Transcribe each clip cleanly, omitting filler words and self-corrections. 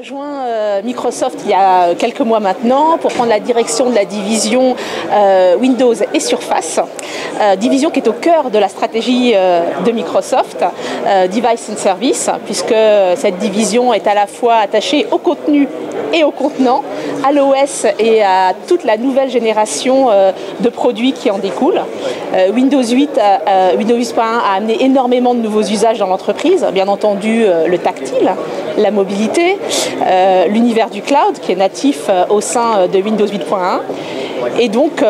rejoint Microsoft il y a quelques mois maintenant pour prendre la direction de la division Windows et Surface, division qui est au cœur de la stratégie de Microsoft, Device and Service, puisque cette division est à la fois attachée au contenu et au contenant, à l'OS et à toute la nouvelle génération de produits qui en découlent. Windows 8.1 a amené énormément de nouveaux usages dans l'entreprise, bien entendu le tactile, la mobilité, l'univers du cloud qui est natif au sein de Windows 8.1. Et donc,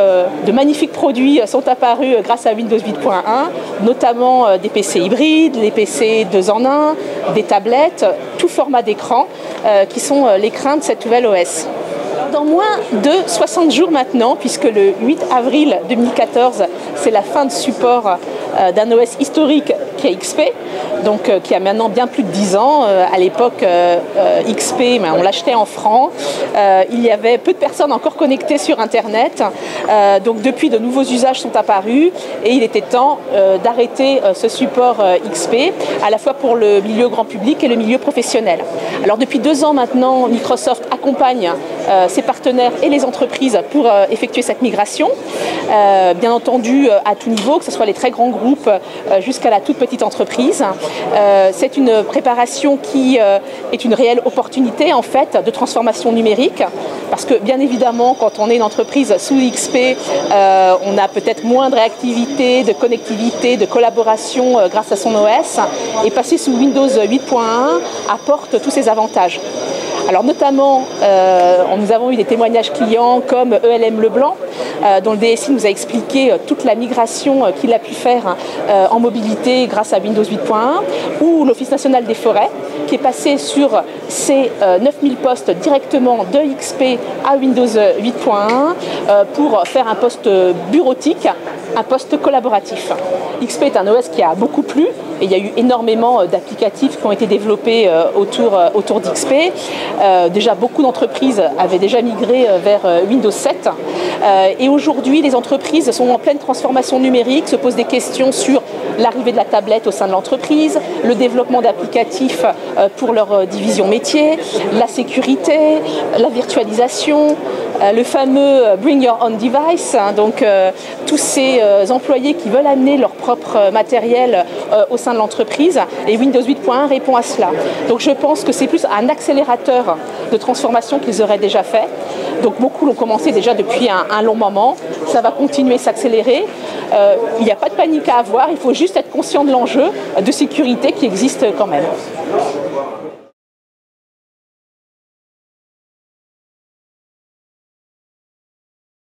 de magnifiques produits sont apparus grâce à Windows 8.1, notamment des PC hybrides, les PC 2 en 1, des tablettes, tout format d'écran, qui sont les craintes de cette nouvelle OS. Dans moins de 60 jours maintenant, puisque le 8 avril 2014, c'est la fin de support d'un OS historique qui est XP, donc qui a maintenant bien plus de 10 ans. À l'époque, XP, on l'achetait en francs. Il y avait peu de personnes encore connectées sur Internet. Donc depuis, de nouveaux usages sont apparus et il était temps d'arrêter ce support XP, à la fois pour le milieu grand public et le milieu professionnel. Alors depuis 2 ans maintenant, Microsoft accompagne ses partenaires et les entreprises pour effectuer cette migration. Bien entendu, à tout niveau, que ce soit les très grands groupes jusqu'à la toute petite entreprise. C'est une préparation qui est une réelle opportunité en fait de transformation numérique, parce que bien évidemment, quand on est une entreprise sous XP, on a peut-être moins de réactivité, de connectivité, de collaboration grâce à son OS, et passer sous Windows 8.1 apporte tous ces avantages. Alors notamment, nous avons eu des témoignages clients comme ELM Leblanc, dont le DSI nous a expliqué toute la migration qu'il a pu faire en mobilité grâce à Windows 8.1, ou l'Office national des forêts, qui est passé sur ses 9000 postes directement de XP à Windows 8.1 pour faire un poste bureautique, un poste collaboratif. XP est un OS qui a beaucoup plu et il y a eu énormément d'applicatifs qui ont été développés autour d'XP. Déjà, beaucoup d'entreprises avaient déjà migré vers Windows 7. Et aujourd'hui, les entreprises sont en pleine transformation numérique, se posent des questions sur l'arrivée de la tablette au sein de l'entreprise, le développement d'applicatifs pour leur division métier, la sécurité, la virtualisation, le fameux Bring Your Own Device, donc tous ces employés qui veulent amener leur propre matériel au sein de l'entreprise, et Windows 8.1 répond à cela. Donc je pense que c'est plus un accélérateur de transformation qu'ils auraient déjà fait. Donc beaucoup l'ont commencé déjà depuis un long moment, ça va continuer à s'accélérer. Il n'y a pas de panique à avoir, il faut juste être conscient de l'enjeu de sécurité qui existe quand même.